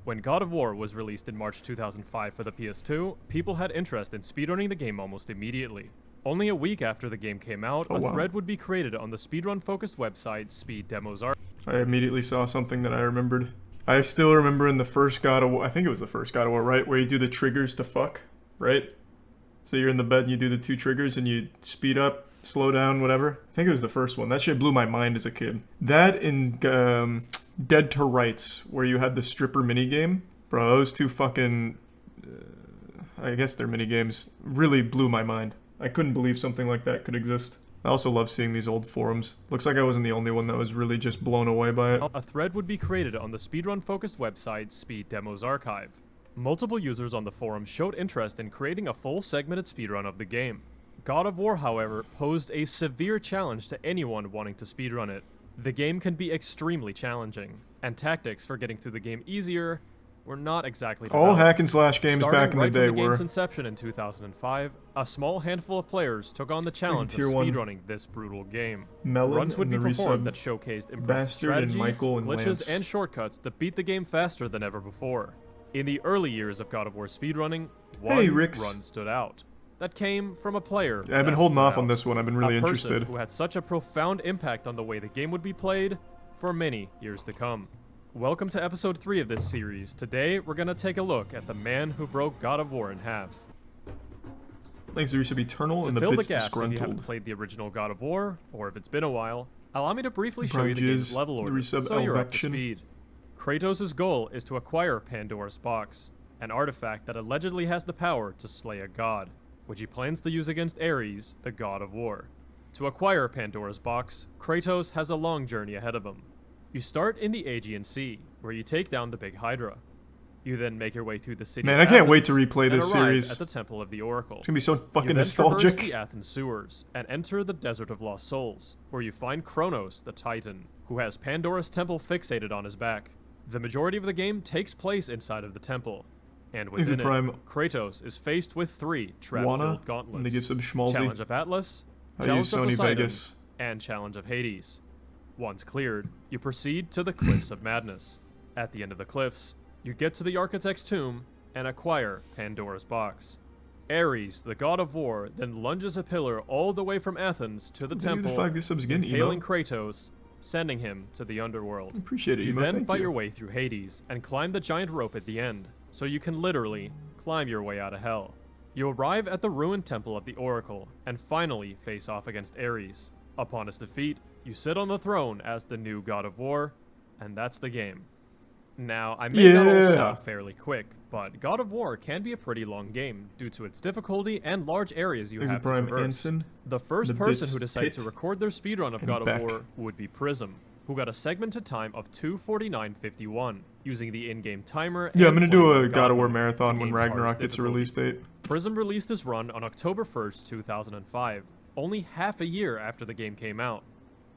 When God of War was released in March 2005 for the PS2, people had interest in speedrunning the game almost immediately. Only a week after the game came out, a thread would be created on the speedrun-focused website Speed Demos Archive. I immediately saw something that I remembered. I still remember in the first God of War, I think it was the first God of War, right? Where you do the triggers to fuck, right? So you're in the bed and you do the 2 triggers and you speed up, slow down, whatever. I think it was the first one. That shit blew my mind as a kid. That and Dead to Rights, where you had the stripper minigame. Bro, those 2 fucking, I guess they're minigames, really blew my mind. I couldn't believe something like that could exist. I also love seeing these old forums. Looks like I wasn't the only one that was really just blown away by it. A thread would be created on the speedrun-focused website Speed Demos Archive. Multiple users on the forum showed interest in creating a full segmented speedrun of the game. God of War, however, posed a severe challenge to anyone wanting to speedrun it. The game can be extremely challenging, and tactics for getting through the game easier were not exactly developed. All hack and slash games back in the day from the were. game's inception in 2005, a small handful of players took on the challenge of speedrunning this brutal game. Runs would be performed that showcased impressive strategies, glitches, and shortcuts that beat the game faster than ever before. In the early years of God of War speedrunning, one run stood out. That came from a player. Yeah, I've been holding off on this one. I've been really interested. Who had such a profound impact on the way the game would be played for many years to come. Welcome to episode 3 of this series. Today, we're gonna take a look at the man who broke God of War in half. Lasers of Eternal and the fill the bits gaps if you haven't disgruntled. played the original God of War, or if it's been a while, allow me to briefly show you the game's level order, so you're up to speed. Kratos' goal is to acquire Pandora's Box, an artifact that allegedly has the power to slay a god, which he plans to use against Ares, the god of war. To acquire Pandora's Box, Kratos has a long journey ahead of him. You start in the Aegean Sea, where you take down the big Hydra. You then make your way through the city Man, of I can't wait Athens to replay this and arrive series. at the Temple of the Oracle. It's gonna be so fucking you then nostalgic. traverse the Athens sewers and enter the Desert of Lost Souls, where you find Kronos, the Titan, who has Pandora's temple fixated on his back. The majority of the game takes place inside of the temple, and within it, Kratos is faced with 3 trap-filled gauntlets. And they give some schmaltzy. Challenge of Atlas, I Challenge use of Sony Poseidon, Vegas. and Challenge of Hades. Once cleared, you proceed to the Cliffs of Madness. At the end of the cliffs, you get to the Architect's tomb and acquire Pandora's Box. Ares, the god of war, then lunges a pillar all the way from Athens to the temple, impaling Kratos, sending him to the underworld. Appreciate it, You then fight your way through Hades and climb the giant rope at the end, so you can literally climb your way out of hell. You arrive at the ruined temple of the Oracle, and finally face off against Ares. Upon its defeat, you sit on the throne as the new god of war, and that's the game. Now, I made that all sound fairly quick, but God of War can be a pretty long game due to its difficulty and large areas you have to traverse. The first person who decided to record their speedrun of God of War would be Prism, who got a segmented time of 2:49:51, using the in-game timer. Yeah, I'm gonna do a God of War marathon when Ragnarok gets a release date. Prism released his run on October 1st, 2005, only half a year after the game came out.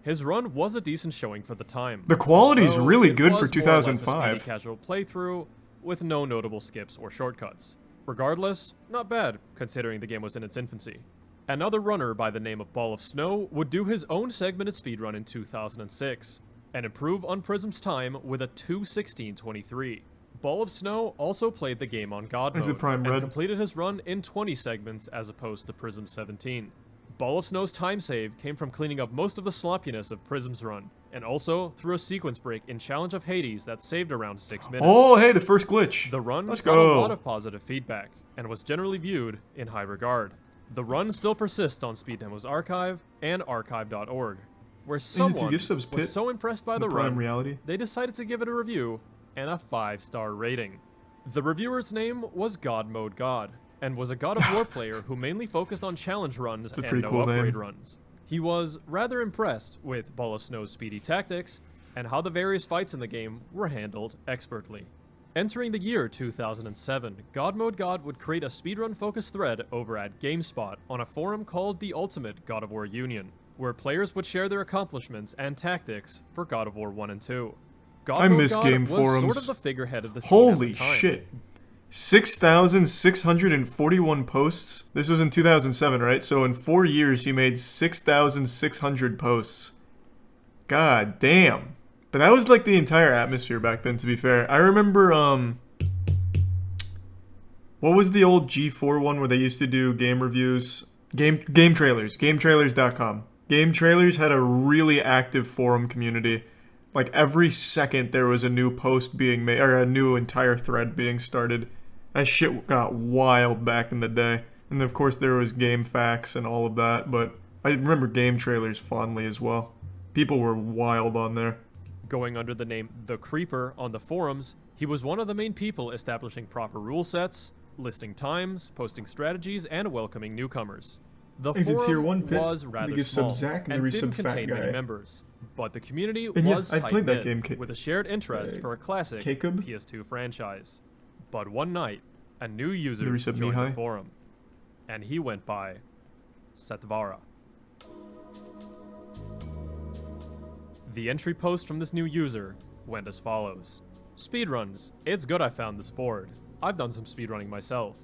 His run was a decent showing for the time. The quality's really good for 2005. A casual playthrough with no notable skips or shortcuts. Regardless, not bad, considering the game was in its infancy. Another runner by the name of Ball of Snow would do his own segmented speedrun in 2006, and improve on Prism's time with a 2:16:23. Ball of Snow also played the game on God mode, and completed his run in 20 segments as opposed to Prism's 17. Ball of Snow's time save came from cleaning up most of the sloppiness of Prism's run, and also through a sequence break in Challenge of Hades that saved around 6 minutes. Oh, hey, the first glitch. The run got a lot of positive feedback, and was generally viewed in high regard. The run still persists on Speed Demos Archive and archive.org, where someone was so impressed by the run, they decided to give it a review and a 5-star rating. The reviewer's name was God Mode God, and was a God of War player who mainly focused on challenge runs and no upgrade runs. He was rather impressed with Ball of Snow's speedy tactics, and how the various fights in the game were handled expertly. Entering the year 2007, God Mode God would create a speedrun-focused thread over at GameSpot on a forum called the Ultimate God of War Union, where players would share their accomplishments and tactics for God of War 1 and 2. God Mode God was sort of the figurehead of the scene at the time. Holy shit. 6,641 posts. This was in 2007, right? So in 4 years, he made 6,600 posts. God damn. But that was like the entire atmosphere back then, to be fair. I remember, what was the old G4 one where they used to do game reviews? Game trailers. GameTrailers.com. Game Trailers had a really active forum community. Like every second there was a new post being made, or a new entire thread being started. That shit got wild back in the day. And of course there was Game Facts and all of that, but I remember Game Trailers fondly as well. People were wild on there. Going under the name The Creeper on the forums, he was one of the main people establishing proper rule sets, listing times, posting strategies, and welcoming newcomers. The forum was rather small and didn't contain many members, but the community was tight-knit with a shared interest for a classic PS2 franchise. But one night, a new user joined the forum, and he went by Setvara. The entry post from this new user went as follows. Speedruns. It's good I found this board. I've done some speedrunning myself.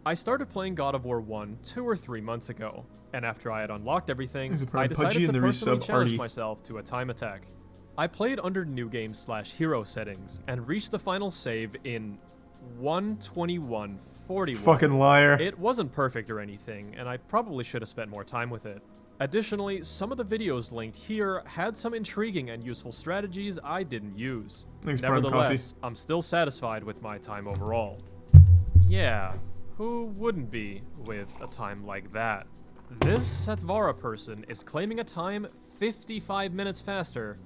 I started playing God of War 1 2 or 3 months ago, and after I had unlocked everything, I decided to personally challenge myself to a time attack. I played under New Game / Hero settings, and reached the final save in 1:21:41. Fucking liar. It wasn't perfect or anything, and I probably should have spent more time with it. Additionally, some of the videos linked here had some intriguing and useful strategies I didn't use. Nevertheless, I'm still satisfied with my time overall. Yeah, who wouldn't be with a time like that? This Setvara person is claiming a time 55 minutes faster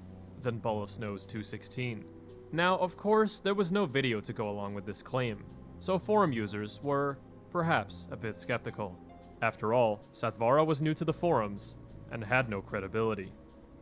than Ball of Snow's 2:16. Now, of course, there was no video to go along with this claim, so forum users were, perhaps, a bit skeptical. After all, Setvara was new to the forums, and had no credibility.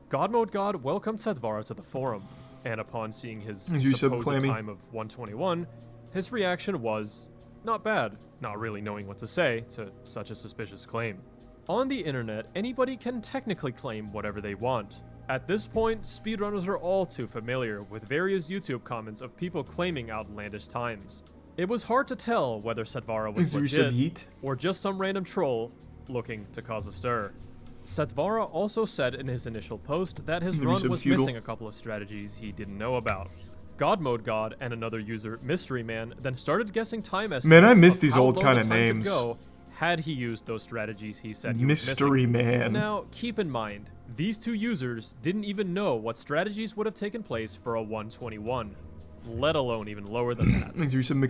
God welcomed Setvara to the forum, and upon seeing his supposed time of 1:21, his reaction was, not bad, not really knowing what to say to such a suspicious claim. On the internet, anybody can technically claim whatever they want. At this point, speedrunners are all too familiar with various YouTube comments of people claiming outlandish times. It was hard to tell whether Setvara was legit or just some random troll looking to cause a stir. Setvara also said in his initial post that his run was missing a couple of strategies he didn't know about. God and another user, Mystery Man, then started guessing time estimates. Man, I miss these old kind of names. Had he used those strategies he said he Mystery was missing. Man. Now, keep in mind, these two users didn't even know what strategies would have taken place for a 1:21. Let alone even lower than that.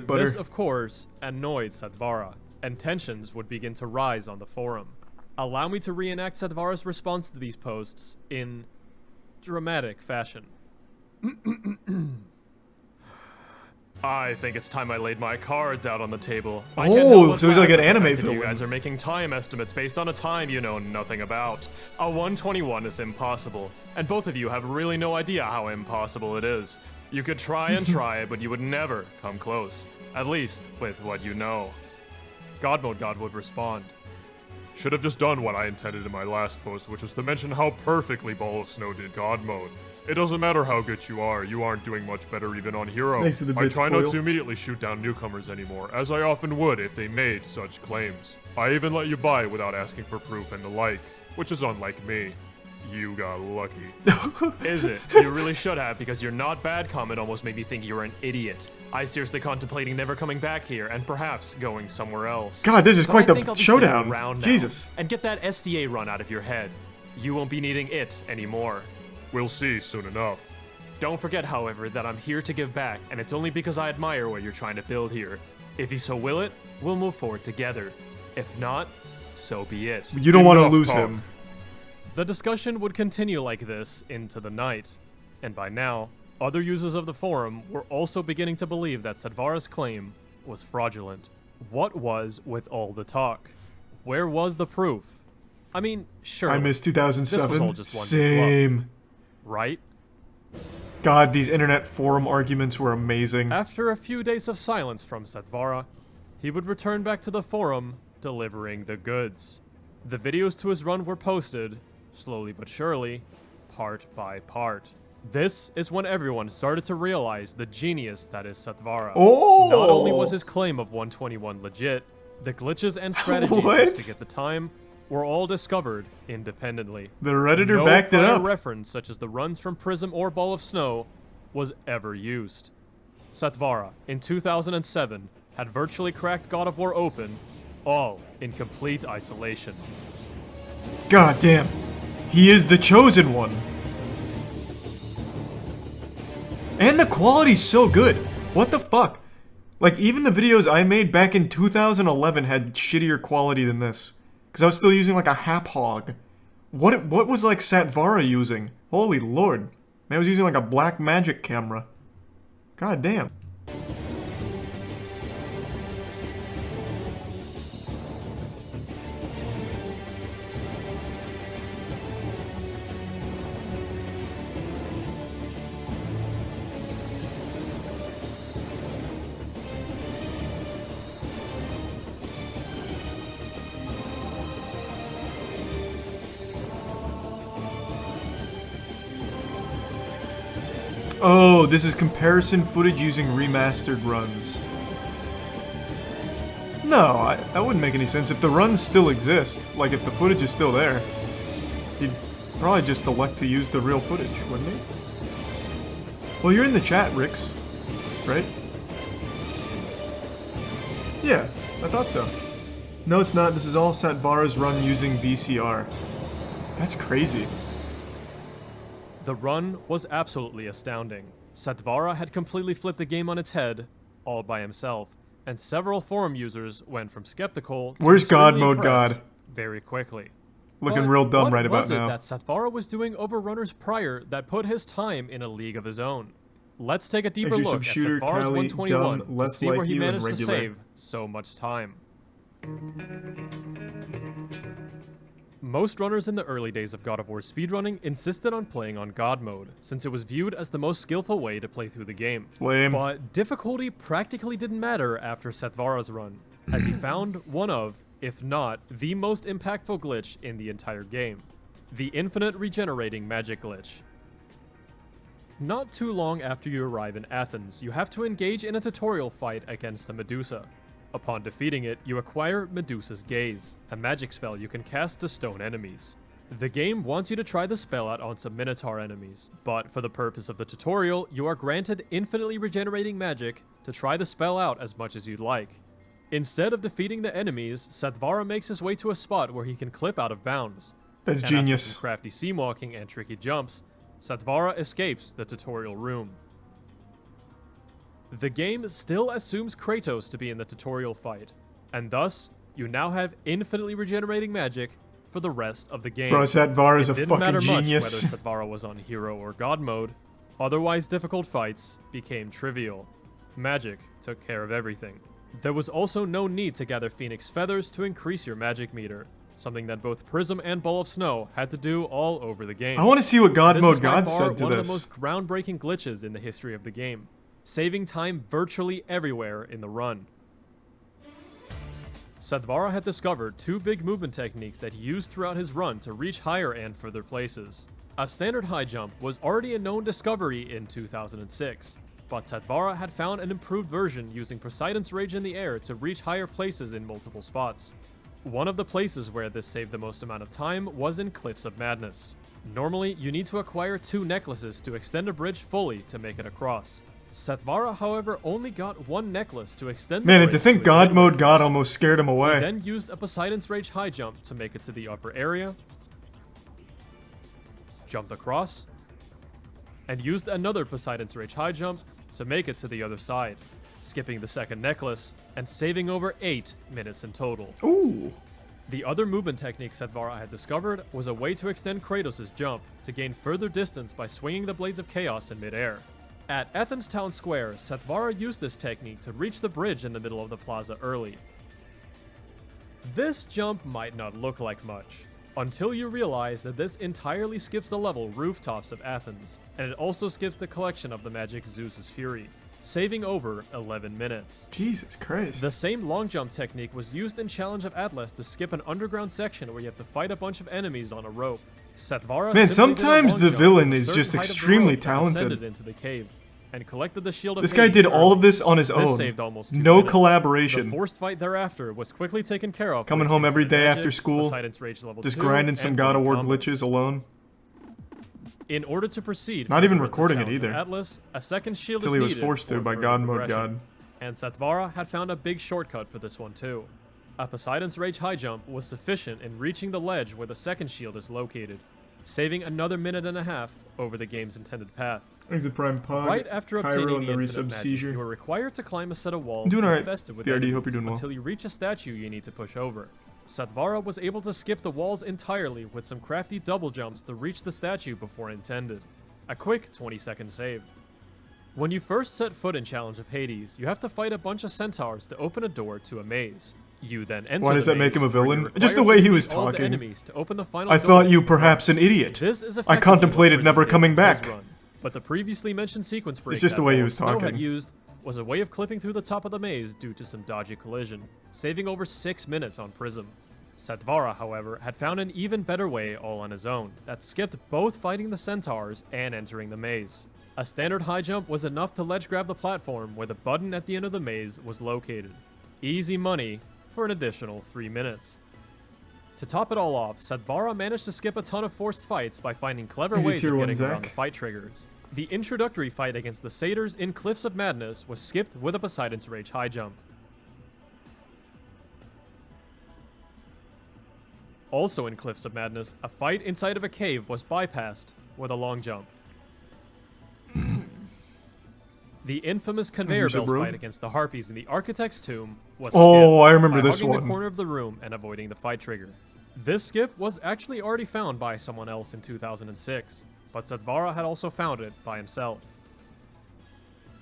This, of course, annoyed Setvara, and tensions would begin to rise on the forum. Allow me to reenact Setvara's response to these posts in dramatic fashion. I think it's time I laid my cards out on the table. Oh, so he's like an anime villain. You guys are making time estimates based on a time you know nothing about. A 1:21 is impossible, and both of you have really no idea how impossible it is. You could try and try, but you would never come close. At least, with what you know. God would respond. Should have just done what I intended in my last post, which was to mention how perfectly Ball of Snow did God mode. It doesn't matter how good you aren't doing much better even on Hero. I try not to immediately shoot down newcomers anymore, as I often would if they made such claims. I even let you buy without asking for proof and the like, which is unlike me. You got lucky. Is it? You really should have, because your not bad comment almost made me think you were an idiot. I seriously contemplating never coming back here and perhaps going somewhere else. God, this is quite the showdown. Jesus. And get that SDA run out of your head. You won't be needing it anymore. We'll see soon enough. Don't forget, however, that I'm here to give back, and it's only because I admire what you're trying to build here. If you so will it, we'll move forward together. If not, so be it. You don't want to lose him. The discussion would continue like this into the night, and by now, other users of the forum were also beginning to believe that Setvara's claim was fraudulent. What was with all the talk? Where was the proof? I mean, sure. I miss 2007. This was all just one Same. Right? God, these internet forum arguments were amazing. After a few days of silence from Setvara, he would return back to the forum, delivering the goods. The videos to his run were posted, slowly but surely, part by part. This is when everyone started to realize the genius that is Setvara. Oh! Not only was his claim of 1:21 legit, the glitches and strategies used to get the time were all discovered independently. The Redditor backed it up. No reference such as the runs from Prism or Ball of Snow was ever used. Satvara, in 2007, had virtually cracked God of War open, all in complete isolation. God damn. He is the chosen one. And the quality's so good. What the fuck? Like, even the videos I made back in 2011 had shittier quality than this. Because I was still using, like, a hap hog. What was, like, Satvara using? Holy lord. Man was using, like, a black magic camera. God damn. Oh, this is comparison footage using remastered runs. No, that wouldn't make any sense. If the runs still exist, like if the footage is still there, he'd probably just elect to use the real footage, wouldn't he? Well, you're in the chat, Rix, right? Yeah, I thought so. No, it's not. This is all Satvara's run using VCR. That's crazy. The run was absolutely astounding. Satvara had completely flipped the game on its head, all by himself, and several forum users went from skeptical to Where's God Mode God? Very quickly. Looking real dumb right about now. What was it that Satvara was doing over runners prior that put his time in a league of his own? Let's take a deeper look at Satvara's 121 to see where he managed to save so much time. Most runners in the early days of God of War speedrunning insisted on playing on God mode, since it was viewed as the most skillful way to play through the game. Lame. But difficulty practically didn't matter after Satvara's run, as he found one of, if not, the most impactful glitch in the entire game. The infinite regenerating magic glitch. Not too long after you arrive in Athens, you have to engage in a tutorial fight against a Medusa. Upon defeating it, you acquire Medusa's Gaze, a magic spell you can cast to stone enemies. The game wants you to try the spell out on some Minotaur enemies, but for the purpose of the tutorial, you are granted infinitely regenerating magic to try the spell out as much as you'd like. Instead of defeating the enemies, Satvara makes his way to a spot where he can clip out of bounds. That's genius. After some crafty seam walking and tricky jumps, Satvara escapes the tutorial room. The game still assumes Kratos to be in the tutorial fight, and thus, you now have infinitely regenerating magic for the rest of the game. Bro, Satvara is a fucking genius. It didn't matter much whether Satvara was on hero or god mode, otherwise difficult fights became trivial. Magic took care of everything. There was also no need to gather Phoenix Feathers to increase your magic meter, something that both Prism and Ball of Snow had to do all over the game. I want to see what God Mode God said to this. One of the most groundbreaking glitches in the history of the game, saving time virtually everywhere in the run. Satvara had discovered two big movement techniques that he used throughout his run to reach higher and further places. A standard high jump was already a known discovery in 2006, but Satvara had found an improved version using Poseidon's Rage in the air to reach higher places in multiple spots. One of the places where this saved the most amount of time was in Cliffs of Madness. Normally, you need to acquire 2 necklaces to extend a bridge fully to make it across. Satvara, however, only got 1 necklace to extend the bridge. Man, and to think God Mode God almost scared him away. He then used a Poseidon's Rage high jump to make it to the upper area, jumped across, and used another Poseidon's Rage high jump to make it to the other side, skipping the second necklace and saving over 8 minutes in total. Ooh. The other movement technique Satvara had discovered was a way to extend Kratos' jump to gain further distance by swinging the Blades of Chaos in midair. At Athens Town Square, Satvara used this technique to reach the bridge in the middle of the plaza early. This jump might not look like much, until you realize that this entirely skips the level Rooftops of Athens, and it also skips the collection of the magic Zeus's Fury, saving over 11 minutes. Jesus Christ. The same long jump technique was used in Challenge of Atlas to skip an underground section where you have to fight a bunch of enemies on a rope. Satvara Man, sometimes the villain is just extremely talented. Into the cave. and collected the shield of This guy did all of this on his own. Saved almost no collaboration. The forced fight thereafter was quickly taken care of. Coming home every day after school, just grinding some God of War glitches alone. In order to proceed, not even recording it either. Atlas, a second shield until he was forced to by God Mode God. And Satvara had found a big shortcut for this one too. A Poseidon's Rage high jump was sufficient in reaching the ledge where the second shield is located, saving another minute and a half over the game's intended path. Exit Prime Pod, right after obtaining the infinite magic, seizure. you are required to climb a set of walls infested with BRD, hope you're doing well. until you reach a statue you need to push over. Satvara was able to skip the walls entirely with some crafty double jumps to reach the statue before intended. A quick 20-second save. When you first set foot in Challenge of Hades, you have to fight a bunch of centaurs to open a door to a maze. You then enter Why does that make him a villain? Just the way he was talking. To open the final I thought you perhaps an idiot. I contemplated never coming back. But the previously mentioned sequence break it's just the way he was talking. Had used was a way of clipping through the top of the maze due to some dodgy collision, saving over 6 minutes on Prism. Satvara, however, had found an even better way all on his own, that skipped both fighting the centaurs and entering the maze. A standard high jump was enough to ledge grab the platform where the button at the end of the maze was located. Easy money for an additional 3 minutes. To top it all off, Satvara managed to skip a ton of forced fights by finding clever ways of getting around the fight triggers. The introductory fight against the satyrs in Cliffs of Madness was skipped with a Poseidon's Rage high jump. Also in Cliffs of Madness, a fight inside of a cave was bypassed with a long jump. The infamous conveyor belt fight against the harpies in the Architect's Tomb was skipped I remember this by one. hugging the corner of the room and avoiding the fight trigger. This skip was actually already found by someone else in 2006, but Satvara had also found it by himself.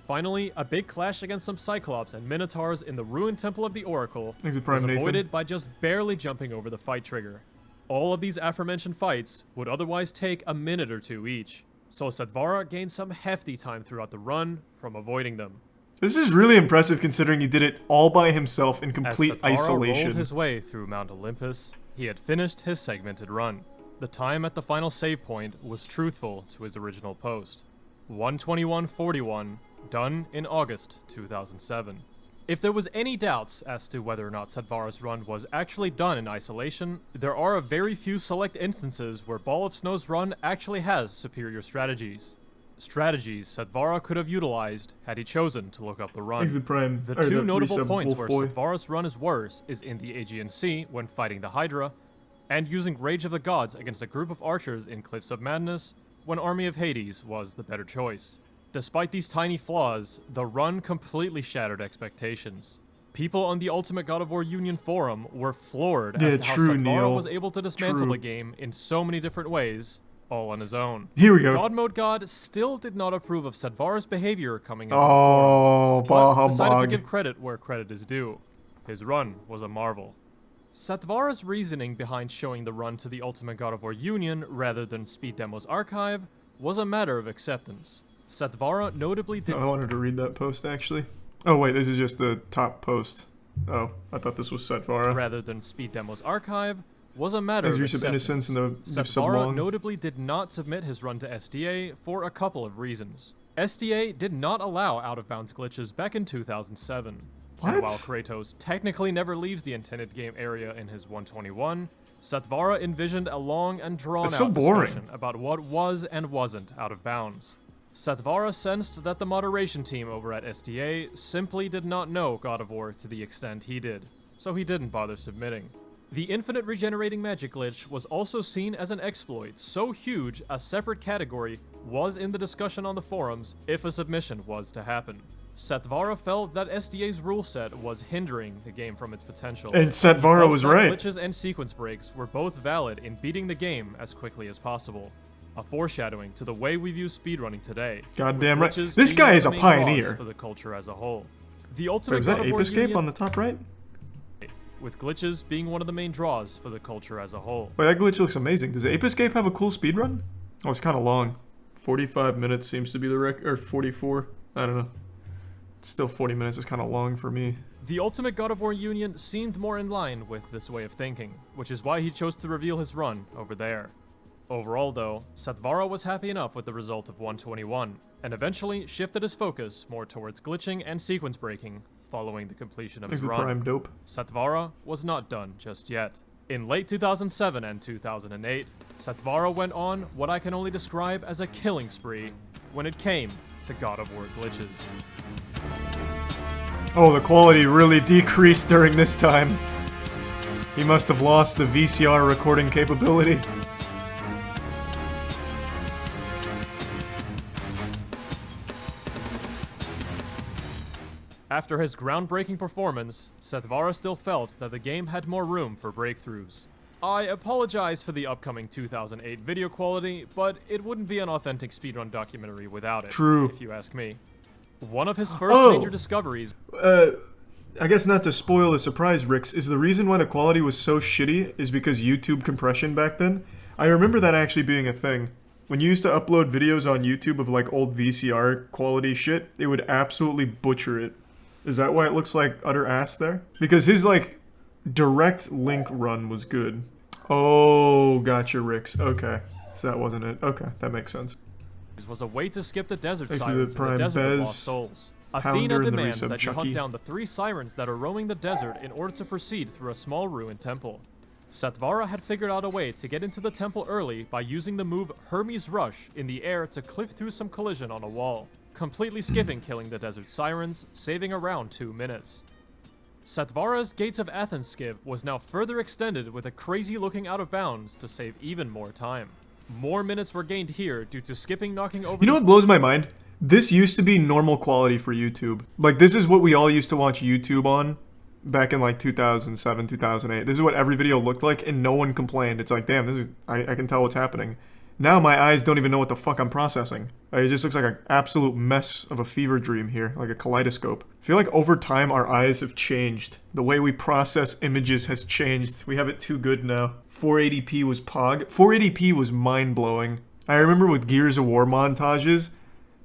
Finally, a big clash against some Cyclops and Minotaurs in the ruined Temple of the Oracle was avoided by just barely jumping over the fight trigger. All of these aforementioned fights would otherwise take a minute or two each, so Satvara gained some hefty time throughout the run from avoiding them. This is really impressive considering he did it all by himself in complete isolation. As Satvara rolled his way through Mount Olympus, he had finished his segmented run. The time at the final save point was truthful to his original post. 1:21:41, done in August 2007. If there was any doubts as to whether or not Satvara's run was actually done in isolation, there are a very few select instances where Ball of Snow's run actually has superior strategies. Strategies Satvara could have utilized had he chosen to look up the run. The two notable points where Satvara's run is worse is in the Aegean Sea when fighting the Hydra, and using Rage of the Gods against a group of archers in Cliffs of Madness when Army of Hades was the better choice. Despite these tiny flaws, the run completely shattered expectations. People on the Ultimate God of War Union forum were floored as to how Satvara was able to dismantle the game in so many different ways, all on his own. Here we go. God Mode God still did not approve of Satvara's behavior coming into the forum, but decided to give credit where credit is due. His run was a marvel. Satvara's reasoning behind showing the run to the Ultimate God of War Union rather than Speed Demo's archive was a matter of acceptance. Satvara notably did— I wanted to read that post, actually. Oh, wait, this is just the top post. Oh, I thought this was Satvara. Rather than Speed Demo's archive was a matter of acceptance. Satvara notably did not submit his run to SDA for a couple of reasons. SDA did not allow out-of-bounds glitches back in 2007. And while Kratos technically never leaves the intended game area in his 121, Satvara envisioned a long and drawn-out discussion about what was and wasn't out of bounds. Satvara sensed that the moderation team over at SDA simply did not know God of War to the extent he did, so he didn't bother submitting. The infinite regenerating magic glitch was also seen as an exploit so huge a separate category was in the discussion on the forums if a submission was to happen. Satvara felt that SDA's rule set was hindering the game from its potential. And Satvara was right. Glitches and sequence breaks were both valid in beating the game as quickly as possible. A foreshadowing to the way we view speedrunning today. Goddamn right. This guy is a pioneer. For the culture as a whole. The ultimate was that Ape Escape on the top right? With glitches being one of the main draws for the culture as a whole. Wait, that glitch looks amazing. Does Ape Escape have a cool speedrun? Oh, it's kind of long. 45 minutes seems to be the record, or 44. I don't know. Still 40 minutes is kind of long for me. The Ultimate God of War Union seemed more in line with this way of thinking, which is why he chose to reveal his run over there. Overall though, Satvara was happy enough with the result of 121, and eventually shifted his focus more towards glitching and sequence breaking following the completion of his run. Prime dope. Satvara was not done just yet. In late 2007 and 2008, Satvara went on what I can only describe as a killing spree when it came to God of War glitches. Oh, the quality really decreased during this time. He must have lost the VCR recording capability. After his groundbreaking performance, Satvara still felt that the game had more room for breakthroughs. I apologize for the upcoming 2008 video quality, but it wouldn't be an authentic speedrun documentary without it, True. If you ask me. One of his first major discoveries... I guess not to spoil the surprise, Rix, is the reason why the quality was so shitty is because YouTube compression back then. I remember that actually being a thing. When you used to upload videos on YouTube of like old VCR quality shit, it would absolutely butcher it. Is that why it looks like utter ass there? Because his like direct link run was good. Oh, gotcha, Rix. Okay. So that wasn't it. Okay, that makes sense. This was a way to skip the desert sirens in the Desert of Lost Souls. Athena demands that you hunt down the 3 sirens that are roaming the desert in order to proceed through a small ruined temple. Satvara had figured out a way to get into the temple early by using the move Hermes Rush in the air to clip through some collision on a wall, completely skipping killing the desert sirens, saving around 2 minutes. Satvara's Gates of Athens skip was now further extended with a crazy looking out of bounds to save even more time. More minutes were gained here due to skipping knocking over. You know what blows my mind? This used to be normal quality for YouTube. Like, this is what we all used to watch YouTube on back in like 2007, 2008. This is what every video looked like, and no one complained. It's like, damn, this is, I can tell what's happening. Now my eyes don't even know what the fuck I'm processing. It just looks like an absolute mess of a fever dream here, like a kaleidoscope. I feel like over time our eyes have changed. The way we process images has changed. We have it too good now. 480p was pog. 480p was mind-blowing. I remember with Gears of War montages,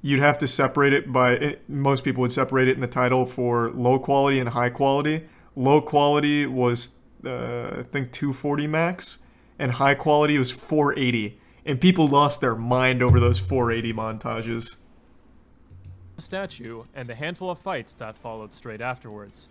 you'd have to separate it by, most people would separate it in the title for low quality and high quality. Low quality was, I think 240 max, and high quality was 480. And people lost their mind over those 480 montages. Statue and the handful of fights that followed straight afterwards.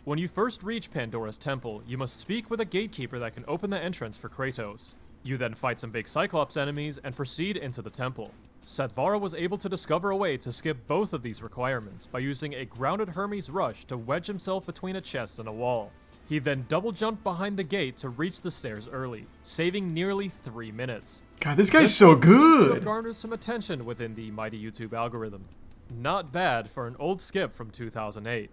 When you first reach Pandora's temple, you must speak with a gatekeeper that can open the entrance for Kratos. You then fight some big Cyclops enemies and proceed into the temple. Satvara was able to discover a way to skip both of these requirements by using a grounded Hermes Rush to wedge himself between a chest and a wall. He then double jumped behind the gate to reach the stairs early, saving nearly 3 minutes. God, this guy's so good! Garnered some attention within the mighty YouTube algorithm. Not bad for an old skip from 2008.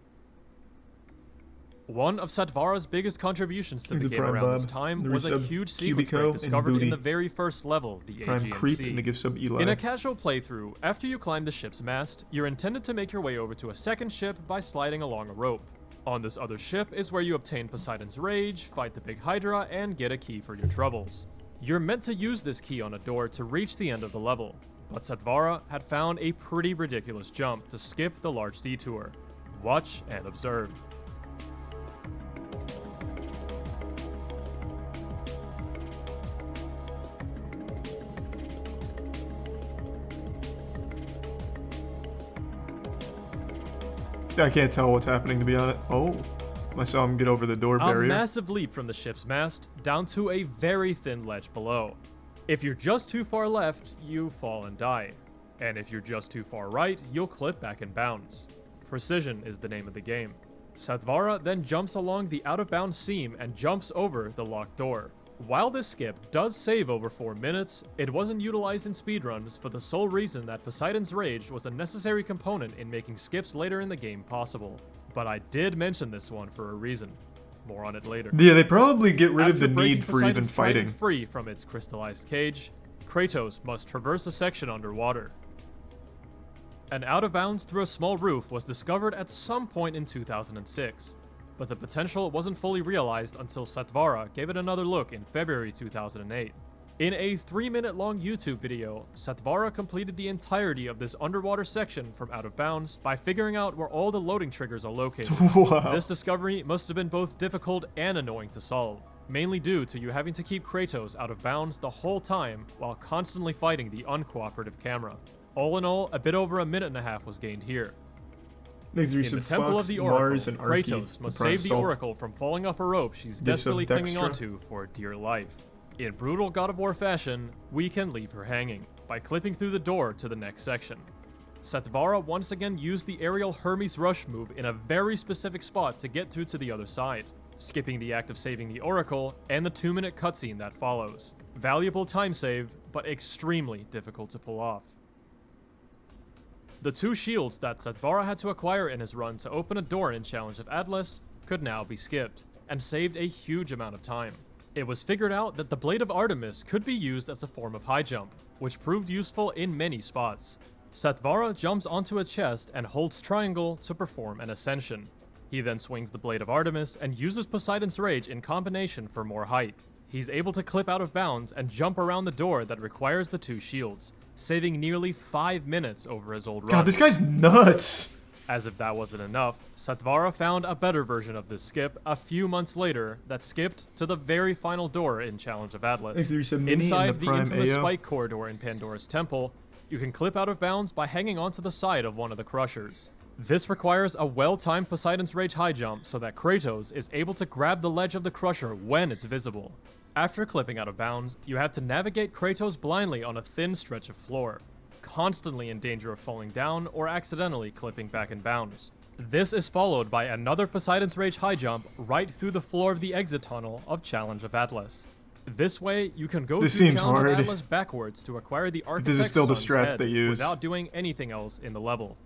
One of Satvara's biggest contributions to the game around this time was a huge sequence break discovered in the very first level, the AGMC. In a casual playthrough, after you climb the ship's mast, you're intended to make your way over to a second ship by sliding along a rope. On this other ship is where you obtain Poseidon's Rage, fight the big Hydra, and get a key for your troubles. You're meant to use this key on a door to reach the end of the level, but Satvara had found a pretty ridiculous jump to skip the large detour. Watch and observe. I can't tell what's happening, to be honest. Oh, I saw him get over the door barrier. A massive leap from the ship's mast down to a very thin ledge below. If you're just too far left, you fall and die. And if you're just too far right, you'll clip back in bounds. Precision is the name of the game. Satvara then jumps along the out-of-bounds seam and jumps over the locked door. While this skip does save over 4 minutes, it wasn't utilized in speedruns for the sole reason that Poseidon's Rage was a necessary component in making skips later in the game possible. But I did mention this one for a reason. More on it later. Yeah, they probably get rid of the need for even fighting. Free from its crystallized cage, Kratos must traverse a section underwater. An out-of-bounds through a small roof was discovered at some point in 2006. But the potential wasn't fully realized until Satvara gave it another look in February 2008. In a 3-minute-long YouTube video, Satvara completed the entirety of this underwater section from Out of Bounds by figuring out where all the loading triggers are located. Wow. This discovery must have been both difficult and annoying to solve. mainly due to you having to keep Kratos out of bounds the whole time while constantly fighting the uncooperative camera. All in all, a bit over a minute and a half was gained here. In the Temple of the Oracle, Kratos must save the Oracle from falling off a rope she's desperately clinging onto for dear life. In brutal God of War fashion, we can leave her hanging by clipping through the door to the next section. Satvara once again used the aerial Hermes Rush move in a very specific spot to get through to the other side, skipping the act of saving the Oracle and the 2-minute cutscene that follows. Valuable time save, but extremely difficult to pull off. The 2 shields that Satvara had to acquire in his run to open a door in Challenge of Atlas could now be skipped, and saved a huge amount of time. It was figured out that the Blade of Artemis could be used as a form of high jump, which proved useful in many spots. Satvara jumps onto a chest and holds triangle to perform an ascension. He then swings the Blade of Artemis and uses Poseidon's Rage in combination for more height. He's able to clip out of bounds and jump around the door that requires the 2 shields, saving nearly 5 minutes over his old run. God, this guy's nuts! As if that wasn't enough, Satvara found a better version of this skip a few months later that skipped to the very final door in Challenge of Atlas. Inside the infamous spike corridor in Pandora's Temple, you can clip out of bounds by hanging onto the side of one of the crushers. This requires a well-timed Poseidon's Rage high jump so that Kratos is able to grab the ledge of the crusher when it's visible. After clipping out of bounds, you have to navigate Kratos blindly on a thin stretch of floor, constantly in danger of falling down or accidentally clipping back in bounds. This is followed by another Poseidon's Rage high jump right through the floor of the exit tunnel of Challenge of Atlas. This way, you can go through Challenge of Atlas backwards to acquire the Architect's Son's head without doing anything else in the level.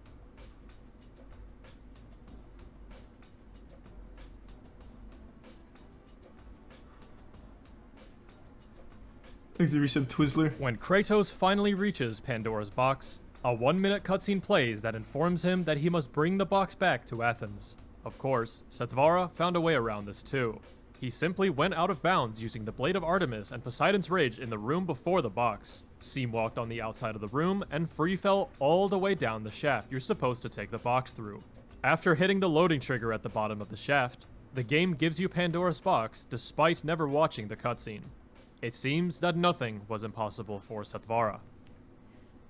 Twizzler. When Kratos finally reaches Pandora's box, a 1-minute cutscene plays that informs him that he must bring the box back to Athens. Of course, Satvara found a way around this too. He simply went out of bounds using the Blade of Artemis and Poseidon's Rage in the room before the box, seam walked on the outside of the room, and free fell all the way down the shaft you're supposed to take the box through. After hitting the loading trigger at the bottom of the shaft, the game gives you Pandora's box despite never watching the cutscene. It seems that nothing was impossible for Satvara.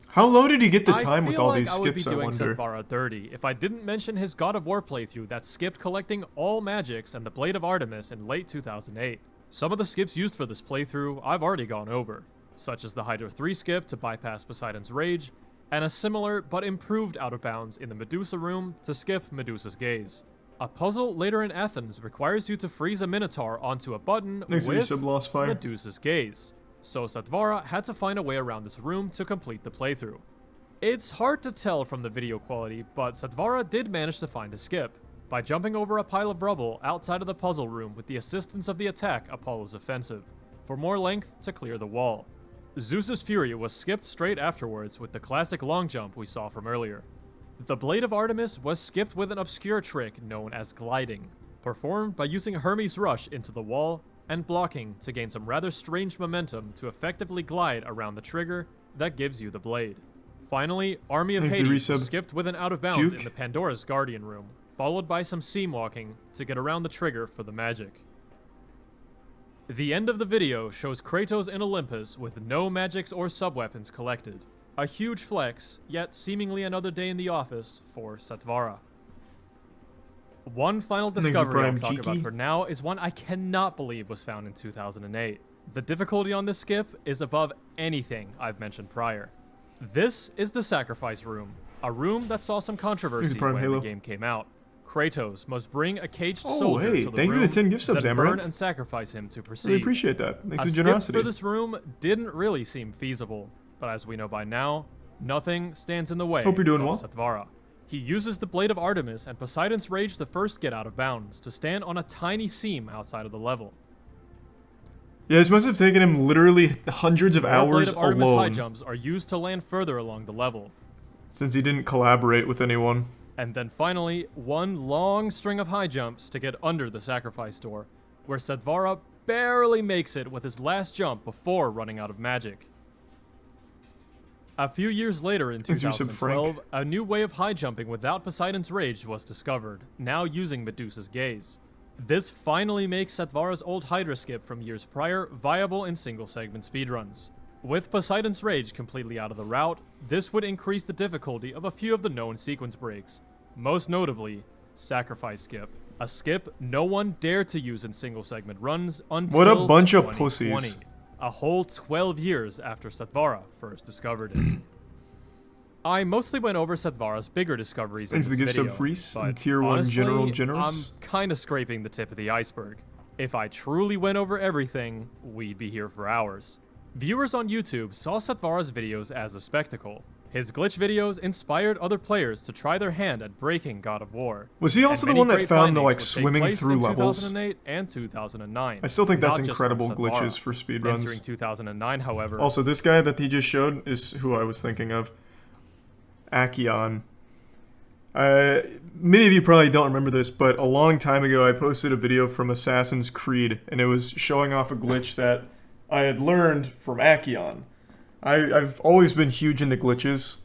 How low did he get the time with all these skips, I would be doing Satvara dirty if I didn't mention his God of War playthrough that skipped collecting all magics and the Blade of Artemis in late 2008. Some of the skips used for this playthrough I've already gone over, such as the Hydra 3 skip to bypass Poseidon's Rage, and a similar but improved out of bounds in the Medusa room to skip Medusa's Gaze. A puzzle later in Athens requires you to freeze a Minotaur onto a button with Medusa's Gaze, so Satvara had to find a way around this room to complete the playthrough. It's hard to tell from the video quality, but Satvara did manage to find a skip, by jumping over a pile of rubble outside of the puzzle room with the assistance of the attack Apollo's Offensive, for more length to clear the wall. Zeus's Fury was skipped straight afterwards with the classic long jump we saw from earlier. The Blade of Artemis was skipped with an obscure trick known as gliding, performed by using Hermes Rush into the wall and blocking to gain some rather strange momentum to effectively glide around the trigger that gives you the blade. Finally, Army of Hades was skipped with an out of bounds in the Pandora's Guardian room, followed by some seam walking to get around the trigger for the magic. The end of the video shows Kratos in Olympus with no magics or sub-weapons collected. A huge flex, yet seemingly another day in the office for Satvara. One final discovery I'll talk about for now is one I cannot believe was found in 2008. The difficulty on this skip is above anything I've mentioned prior. This is the Sacrifice Room, a room that saw some controversy when the game came out. Kratos must bring a caged soldier to the room, then burn and sacrifice him to proceed. Really appreciate that. Thanks for generosity. generosity. A skip for this room didn't really seem feasible, but as we know by now, nothing stands in the way of Satvara. He uses the Blade of Artemis and Poseidon's Rage to first get out of bounds, to stand on a tiny seam outside of the level. Yeah, this must have taken him literally hundreds of hours Blade of Artemis alone. High jumps are used to land further along the level, since he didn't collaborate with anyone. And then finally, one long string of high jumps to get under the sacrifice door, where Satvara barely makes it with his last jump before running out of magic. A few years later in 2012, a new way of high jumping without Poseidon's Rage was discovered, now using Medusa's Gaze. This finally makes Satvara's old Hydra skip from years prior viable in single-segment speedruns. With Poseidon's Rage completely out of the route, this would increase the difficulty of a few of the known sequence breaks, most notably, Sacrifice Skip. A skip no one dared to use in single-segment runs until what a bunch 2020, of pussies. a whole 12 years after Satvara first discovered it. I mostly went over Satvara's bigger discoveries in this video, but Tier 1 honestly, Generals. I'm kinda scraping the tip of the iceberg. If I truly went over everything, we'd be here for hours. Viewers on YouTube saw Satvara's videos as a spectacle. His glitch videos inspired other players to try their hand at breaking God of War. Was he also the one that found the swimming through levels? 2008 and 2009. I still think that's incredible glitches for speedruns. Entering 2009, however. Also, this guy that he just showed is who I was thinking of. Akion. Many of you probably don't remember this, but a long time ago I posted a video from Assassin's Creed, and it was showing off a glitch that I had learned from Akion. I've always been huge into glitches,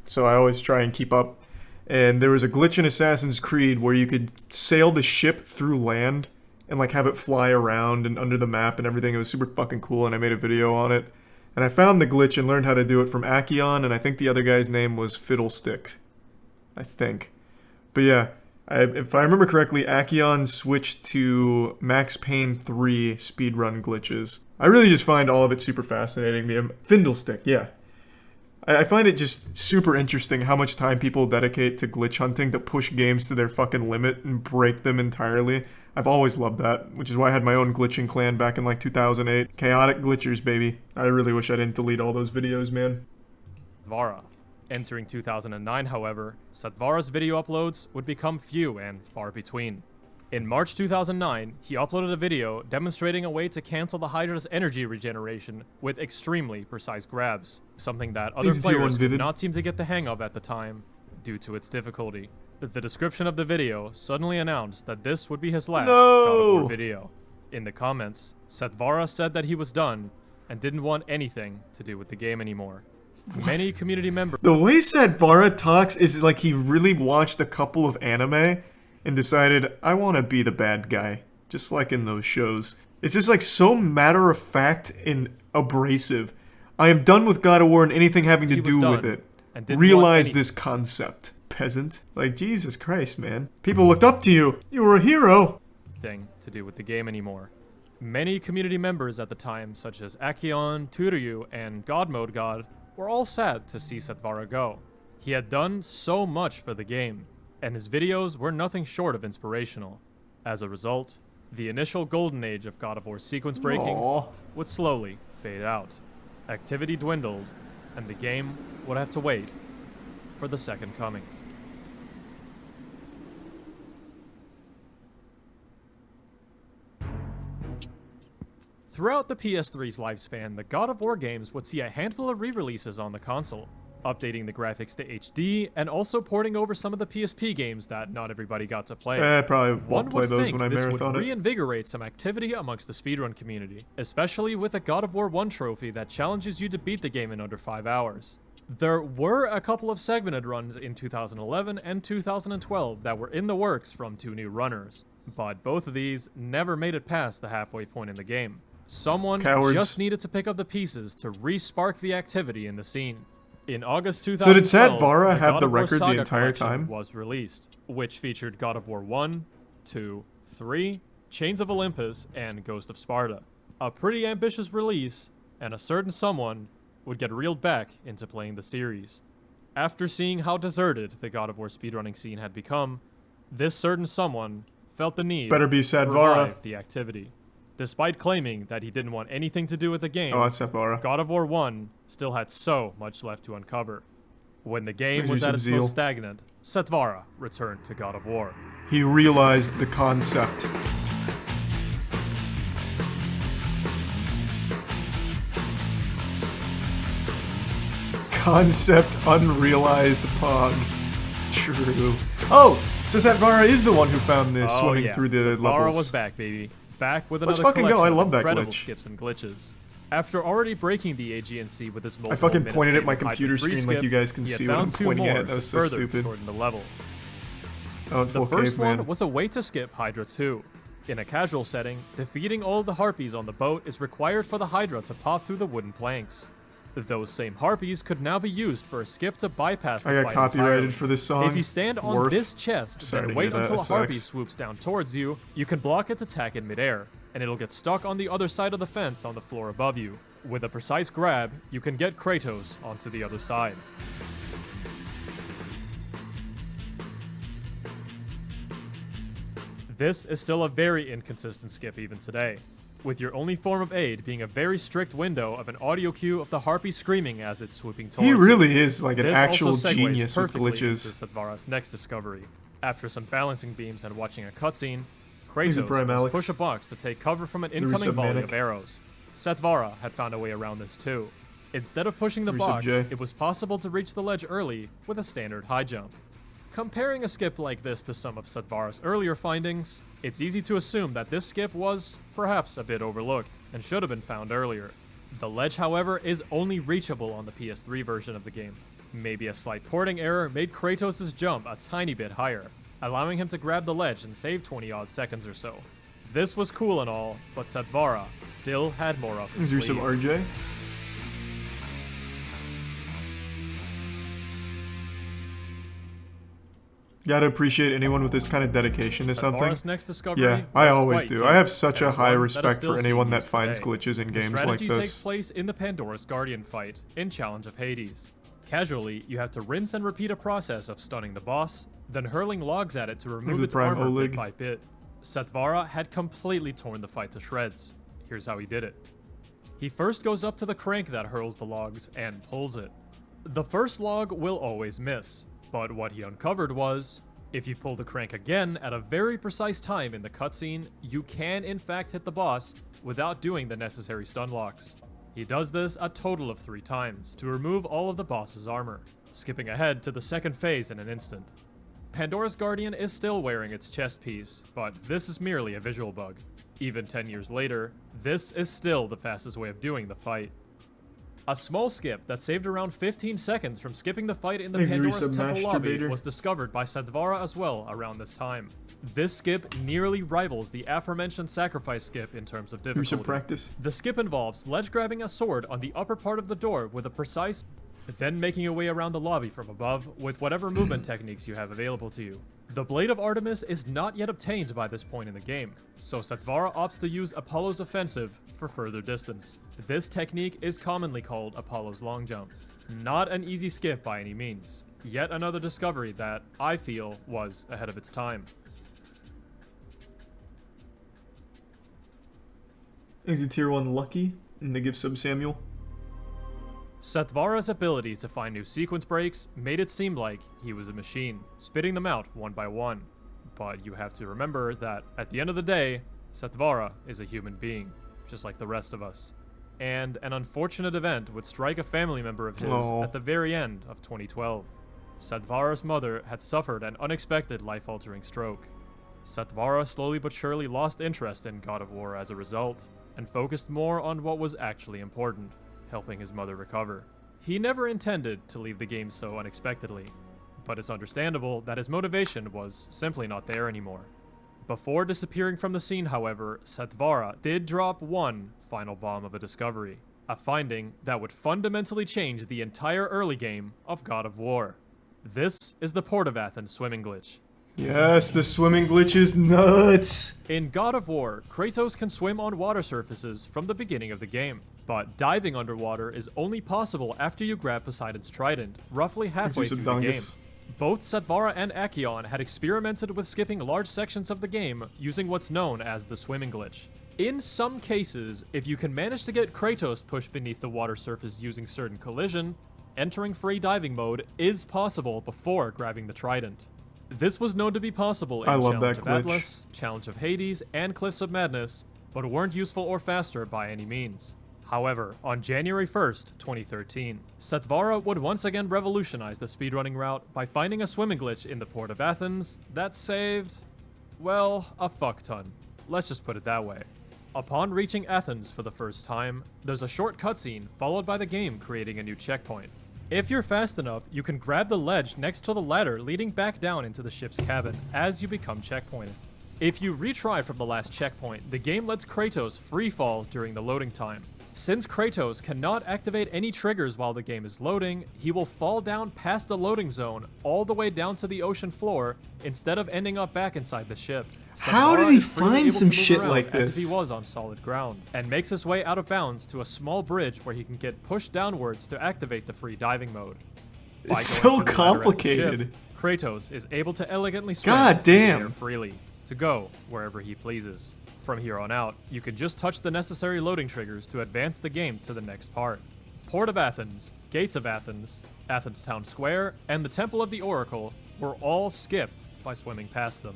so I always try and keep up. And there was a glitch in Assassin's Creed where you could sail the ship through land and have it fly around and under the map and everything. It was super fucking cool, and I made a video on it. And I found the glitch and learned how to do it from Akion, and I think the other guy's name was Fiddlestick. I think. But yeah, if I remember correctly, Akion switched to Max Payne 3 speedrun glitches. I really just find all of it super fascinating. The Fiddlestick, yeah. I find it just super interesting how much time people dedicate to glitch hunting to push games to their fucking limit and break them entirely. I've always loved that, which is why I had my own glitching clan back in 2008. Chaotic glitchers, baby. I really wish I didn't delete all those videos, man. Satvara. Entering 2009, however, Satvara's video uploads would become few and far between. In March 2009, he uploaded a video demonstrating a way to cancel the Hydra's energy regeneration with extremely precise grabs, something that other players could not seem to get the hang of at the time due to its difficulty. The description of the video suddenly announced that this would be his last God of War video. In the comments, Satvara said that he was done and didn't want anything to do with the game anymore. Many community members... The way Satvara talks is like he really watched a couple of anime and decided, I want to be the bad guy, just like in those shows. It's just so matter-of-fact and abrasive. I am done with God of War and anything having to do with it. Realize this concept. Peasant. Jesus Christ, man. People looked up to you. You were a hero. Thing to do with the game anymore. Many community members at the time, such as Akion, Turyu, and God Mode God, were all sad to see Satvara go. He had done so much for the game, and his videos were nothing short of inspirational. As a result, the initial golden age of God of War sequence breaking would slowly fade out. Activity dwindled, and the game would have to wait for the second coming. Throughout the PS3's lifespan, the God of War games would see a handful of re-releases on the console, updating the graphics to HD and also porting over some of the PSP games that not everybody got to play. I probably won't play those when I marathon it. This would reinvigorate some activity amongst the speedrun community, especially with a God of War 1 trophy that challenges you to beat the game in under 5 hours. There were a couple of segmented runs in 2011 and 2012 that were in the works from two new runners, but both of these never made it past the halfway point in the game. Someone just needed to pick up the pieces to re-spark the activity in the scene. In August 2012, so did Satvara have the record the entire time? Was released, which featured God of War 1, 2, 3, Chains of Olympus, and Ghost of Sparta. A pretty ambitious release, and a certain someone would get reeled back into playing the series. After seeing how deserted the God of War speedrunning scene had become, this certain someone felt the need to revive the activity. Despite claiming that he didn't want anything to do with the game, God of War 1 still had so much left to uncover. When the game was at its most stagnant, Satvara returned to God of War. He realized the concept. Concept unrealized pog. True. Oh, so Satvara is the one who found this swimming through the levels. Satvara was back, baby. Back with another collection I love that incredible glitch. Skips and glitches. After already breaking the AGNC with his multiple I fucking pointed at my computer screen like you guys can see what I'm pointing at. That was so stupid. The level. Oh, the first one was a way to skip Hydra 2. In a casual setting, defeating all of the harpies on the boat is required for the Hydra to pop through the wooden planks. Those same harpies could now be used for a skip to bypass the fight. I got copyrighted entirely. For this song. If you stand on this chest, then wait until a harpy swoops down towards you, you can block its attack in midair, and it'll get stuck on the other side of the fence on the floor above you. With a precise grab, you can get Kratos onto the other side. This is still a very inconsistent skip even today, with your only form of aid being a very strict window of an audio cue of the harpy screaming as it's swooping towards you. He really is like an actual genius with glitches. This also segues Satvara's next discovery. After some balancing beams and watching a cutscene, Kratos must push a box to take cover from an incoming volley of arrows. Satvara had found a way around this too. Instead of pushing the box, it was possible to reach the ledge early with a standard high jump. Comparing a skip like this to some of Satvara's earlier findings, it's easy to assume that this skip was, perhaps, a bit overlooked, and should have been found earlier. The ledge, however, is only reachable on the PS3 version of the game. Maybe a slight porting error made Kratos' jump a tiny bit higher, allowing him to grab the ledge and save 20-odd seconds or so. This was cool and all, but Satvara still had more up his sleeve. Is there some RJ? Gotta appreciate anyone with this kind of dedication to something. Next discovery yeah, I always do. I have such a high respect for anyone that finds glitches in games like this. The strategy takes place in the Pandora's Guardian fight, in Challenge of Hades. Casually, you have to rinse and repeat a process of stunning the boss, then hurling logs at it to remove its armor bit by bit. Satvara had completely torn the fight to shreds. Here's how he did it. He first goes up to the crank that hurls the logs and pulls it. The first log will always miss, but what he uncovered was, if you pull the crank again at a very precise time in the cutscene, you can in fact hit the boss without doing the necessary stun locks. He does this a total of 3 times to remove all of the boss's armor, skipping ahead to the second phase in an instant. Pandora's Guardian is still wearing its chest piece, but this is merely a visual bug. Even 10 years later, this is still the fastest way of doing the fight. A small skip that saved around 15 seconds from skipping the fight in the Pandora's Temple lobby was discovered by Satvara as well around this time. This skip nearly rivals the aforementioned sacrifice skip in terms of difficulty. The skip involves ledge grabbing a sword on the upper part of the door with a precise, then making your way around the lobby from above with whatever movement techniques you have available to you. The Blade of Artemis is not yet obtained by this point in the game, so Satvara opts to use Apollo's Offensive for further distance. This technique is commonly called Apollo's Long Jump. Not an easy skip by any means. Yet another discovery that, I feel, was ahead of its time. Is it tier 1 lucky in the give sub Samuel? Satvara's ability to find new sequence breaks made it seem like he was a machine, spitting them out one by one. But you have to remember that, at the end of the day, Satvara is a human being, just like the rest of us. And an unfortunate event would strike a family member of his at the very end of 2012. Satvara's mother had suffered an unexpected life-altering stroke. Satvara slowly but surely lost interest in God of War as a result, and focused more on what was actually important: helping his mother recover. He never intended to leave the game so unexpectedly, but it's understandable that his motivation was simply not there anymore. Before disappearing from the scene, however, Satvara did drop one final bomb of a discovery, a finding that would fundamentally change the entire early game of God of War. This is the Port of Athens swimming glitch. Yes, the swimming glitch is nuts! In God of War, Kratos can swim on water surfaces from the beginning of the game, but diving underwater is only possible after you grab Poseidon's trident, roughly halfway through the game. Both Satvara and Acheon had experimented with skipping large sections of the game using what's known as the swimming glitch. In some cases, if you can manage to get Kratos pushed beneath the water surface using certain collision, entering free diving mode is possible before grabbing the trident. This was known to be possible in Challenge of Atlas, Challenge of Hades, and Cliffs of Madness, but weren't useful or faster by any means. However, on January 1st, 2013, Satvara would once again revolutionize the speedrunning route by finding a swimming glitch in the Port of Athens that saved, well, a fuck ton. Let's just put it that way. Upon reaching Athens for the first time, there's a short cutscene followed by the game creating a new checkpoint. If you're fast enough, you can grab the ledge next to the ladder leading back down into the ship's cabin as you become checkpointed. If you retry from the last checkpoint, the game lets Kratos free fall during the loading time. Since Kratos cannot activate any triggers while the game is loading, he will fall down past the loading zone all the way down to the ocean floor instead of ending up back inside the ship. How did he find some shit like this? As if he was on solid ground, and makes his way out of bounds to a small bridge where he can get pushed downwards to activate the free diving mode. It's so complicated. Kratos is able to elegantly swim through the air freely, to go wherever he pleases. From here on out, you can just touch the necessary loading triggers to advance the game to the next part. Port of Athens, Gates of Athens, Athens Town Square, and the Temple of the Oracle were all skipped by swimming past them.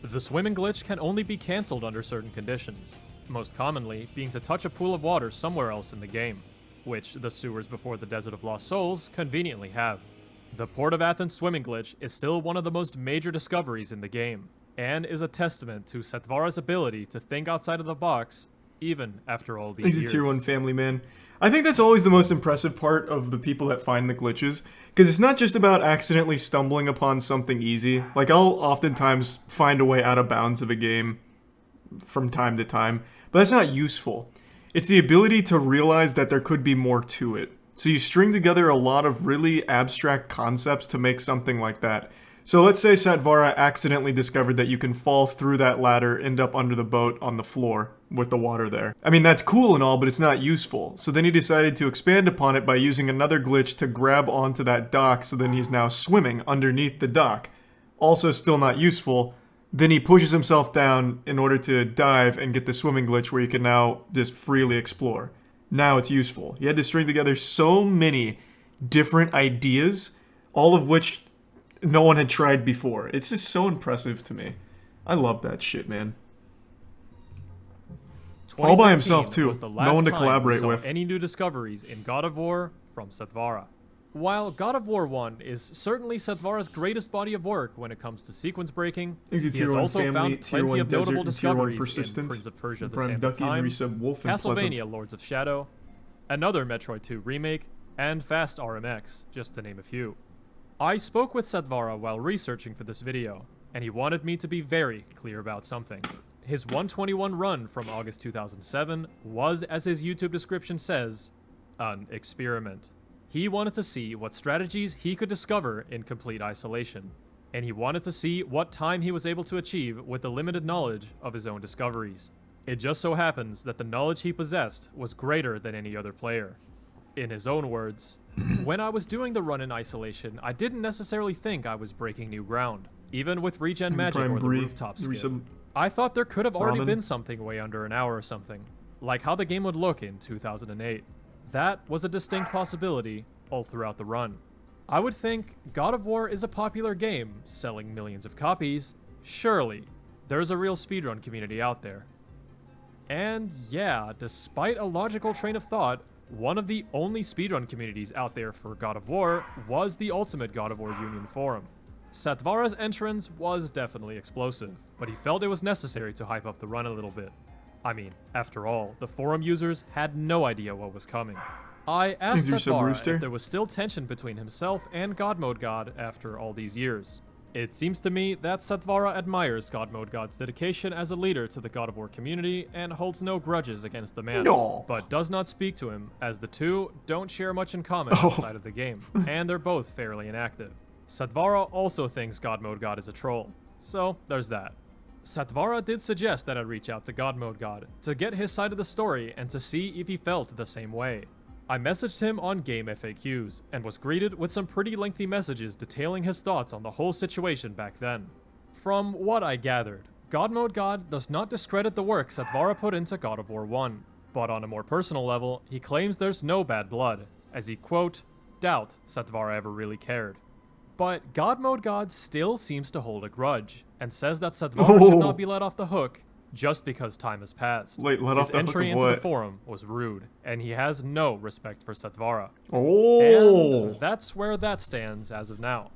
The swimming glitch can only be cancelled under certain conditions, most commonly being to touch a pool of water somewhere else in the game, which the sewers before the Desert of Lost Souls conveniently have. The Port of Athens swimming glitch is still one of the most major discoveries in the game, and is a testament to Setvara's ability to think outside of the box, even after all these years. He's a tier 1 family man. I think that's always the most impressive part of the people that find the glitches, because it's not just about accidentally stumbling upon something easy. Like, I'll oftentimes find a way out of bounds of a game from time to time, but that's not useful. It's the ability to realize that there could be more to it. So you string together a lot of really abstract concepts to make something like that. So let's say Satvara accidentally discovered that you can fall through that ladder, end up under the boat on the floor with the water there. I mean, that's cool and all, but it's not useful. So then he decided to expand upon it by using another glitch to grab onto that dock, so then he's now swimming underneath the dock. Also still not useful. Then he pushes himself down in order to dive and get the swimming glitch where you can now just freely explore. Now it's useful. He had to string together so many different ideas, all of which no one had tried before. It's just so impressive to me. I love that shit, man. All by himself too. No one to collaborate with. Any new discoveries in God of War from Setvara. While God of War 1 is certainly Setvara's greatest body of work when it comes to sequence breaking, he has also found plenty of notable discoveries in Prince of Persia: The Sands of Time, Castlevania: Lords of Shadow, another Metroid 2 remake, and Fast RMX, just to name a few. I spoke with Setvara while researching for this video, and he wanted me to be very clear about something. His 121 run from August 2007 was, as his YouTube description says, an experiment. He wanted to see what strategies he could discover in complete isolation, and he wanted to see what time he was able to achieve with the limited knowledge of his own discoveries. It just so happens that the knowledge he possessed was greater than any other player. In his own words, when I was doing the run in isolation, I didn't necessarily think I was breaking new ground, even with regen magic or the rooftop skip. I thought there could have already been something way under an hour or something, like how the game would look in 2008. That was a distinct possibility all throughout the run. I would think God of War is a popular game, selling millions of copies. Surely, there's a real speedrun community out there. And yeah, despite a logical train of thought, one of the only speedrun communities out there for God of War was the Ultimate God of War Union forum. Satvara's entrance was definitely explosive, but he felt it was necessary to hype up the run a little bit. I mean, after all, the forum users had no idea what was coming. I asked Satvara if there was still tension between himself and God Mode God after all these years. It seems to me that Setvara admires God Mode God's dedication as a leader to the God of War community and holds no grudges against the man, but does not speak to him, as the two don't share much in common outside of the game, and they're both fairly inactive. Setvara also thinks God Mode God is a troll, so there's that. Setvara did suggest that I reach out to God Mode God to get his side of the story and to see if he felt the same way. I messaged him on Game FAQs, and was greeted with some pretty lengthy messages detailing his thoughts on the whole situation back then. From what I gathered, God Mode God does not discredit the work Setvara put into God of War 1, but on a more personal level, he claims there's no bad blood, as he, quote, doubt Setvara ever really cared. But God Mode God still seems to hold a grudge, and says that Setvara should not be let off the hook just because time has passed. Wait, His entry into the forum was rude, and he has no respect for Setvara. Oh. And that's where that stands as of now.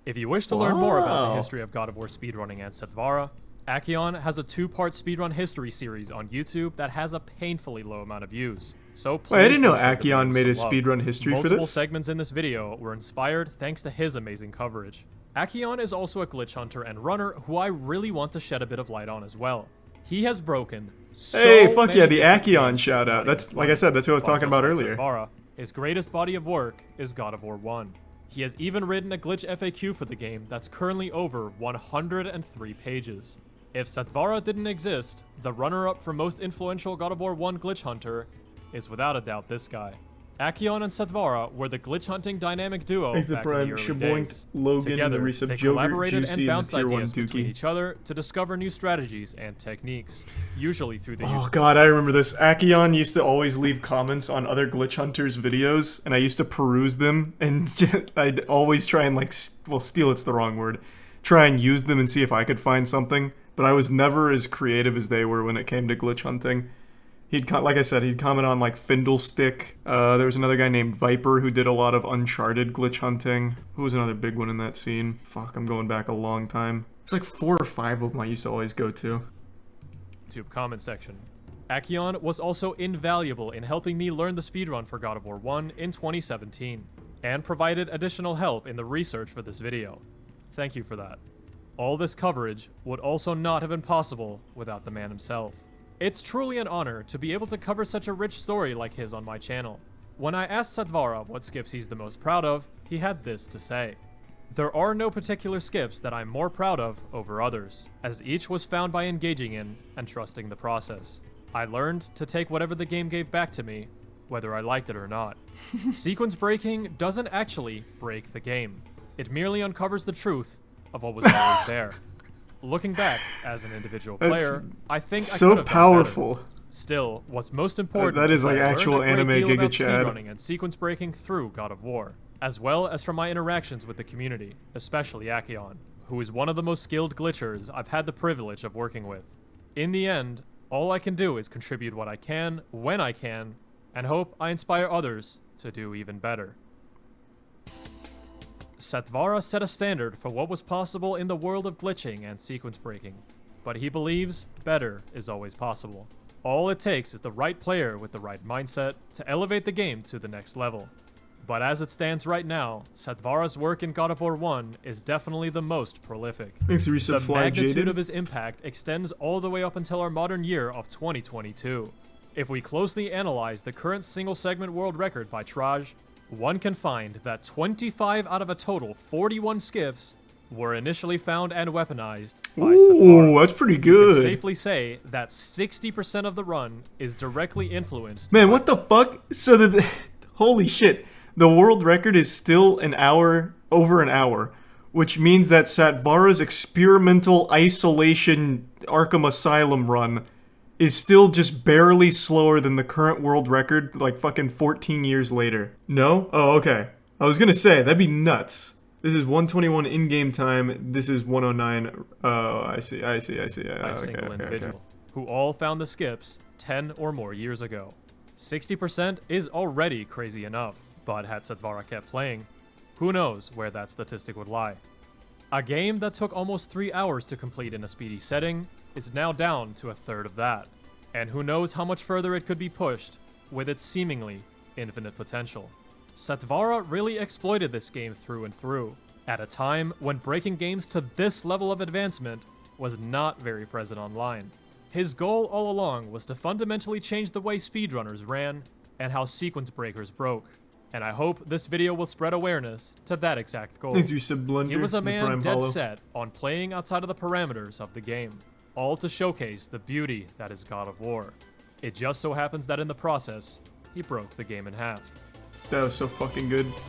If you wish to learn more about the history of God of War speedrunning and Setvara, Akion has a 2-part speedrun history series on YouTube that has a painfully low amount of views. So please, wait, I didn't know Akion made a speedrun history for this. Multiple segments in this video were inspired thanks to his amazing coverage. Akion is also a glitch hunter and runner who I really want to shed a bit of light on as well. He has broken Hey, fuck yeah, the Akion shout out. That's, like I said, that's what I was talking about earlier. Satvara, his greatest body of work is God of War 1. He has even written a glitch FAQ for the game that's currently over 103 pages. If Satvara didn't exist, the runner-up for most influential God of War 1 glitch hunter is without a doubt this guy. Akion and Satvara were the glitch hunting dynamic duo back in the early days. Logan, Together, the they collaborated and bounced ideas between each other to discover new strategies and techniques, usually through the use Oh god, I remember this. Akion used to always leave comments on other glitch hunters' videos, and I used to peruse them, and I'd always try and, like, well, steal it's the wrong word, try and use them and see if I could find something, but I was never as creative as they were when it came to glitch hunting. Like I said, he'd comment on, like, Findlestick. There was another guy named Viper who did a lot of Uncharted glitch hunting. Who was another big one in that scene? Fuck, I'm going back a long time. There's like 4 or 5 of them I used to always go to. YouTube comment section. Akion was also invaluable in helping me learn the speedrun for God of War 1 in 2017, and provided additional help in the research for this video. Thank you for that. All this coverage would also not have been possible without the man himself. It's truly an honor to be able to cover such a rich story like his on my channel. When I asked Satvara what skips he's the most proud of, he had this to say. There are no particular skips that I'm more proud of over others, as each was found by engaging in and trusting the process. I learned to take whatever the game gave back to me, whether I liked it or not. Sequence breaking doesn't actually break the game. It merely uncovers the truth of what was always there. Looking back as an individual player, I think I could have powerful. Done better. Still, what's most important that is like actual anime Giga Chad. Speedrunning and sequence breaking through God of War, as well as from my interactions with the community, especially Akion, who is one of the most skilled glitchers I've had the privilege of working with. In the end, all I can do is contribute what I can, when I can, and hope I inspire others to do even better. Satvara set a standard for what was possible in the world of glitching and sequence breaking, but he believes better is always possible. All it takes is the right player with the right mindset to elevate the game to the next level. But as it stands right now, Satvara's work in God of War 1 is definitely the most prolific. The magnitude of his impact extends all the way up until our modern year of 2022. If we closely analyze the current single segment world record by Traj, one can find that 25 out of a total 41 skips were initially found and weaponized by Satvara. Ooh, that's pretty good. You can safely say that 60% of the run is directly influenced. Man, what the fuck? So holy shit. The world record is still over an hour, which means that Satvara's experimental isolation Arkham Asylum run is still just barely slower than the current world record, like fucking 14 years later. No? Oh, okay. I was gonna say, that'd be nuts. This is 121 in-game time, this is 109, oh, I see. A single individual, who all found the skips 10 or more years ago. 60% is already crazy enough, but had Satvara kept playing, who knows where that statistic would lie. A game that took almost 3 hours to complete in a speedy setting is now down to a third of that, and who knows how much further it could be pushed with its seemingly infinite potential. Satvara really exploited this game through and through, at a time when breaking games to this level of advancement was not very present online. His goal all along was to fundamentally change the way speedrunners ran and how sequence breakers broke, and I hope this video will spread awareness to that exact goal. He was a man dead set on playing outside of the parameters of the game, all to showcase the beauty that is God of War. It just so happens that in the process, he broke the game in half. That was so fucking good.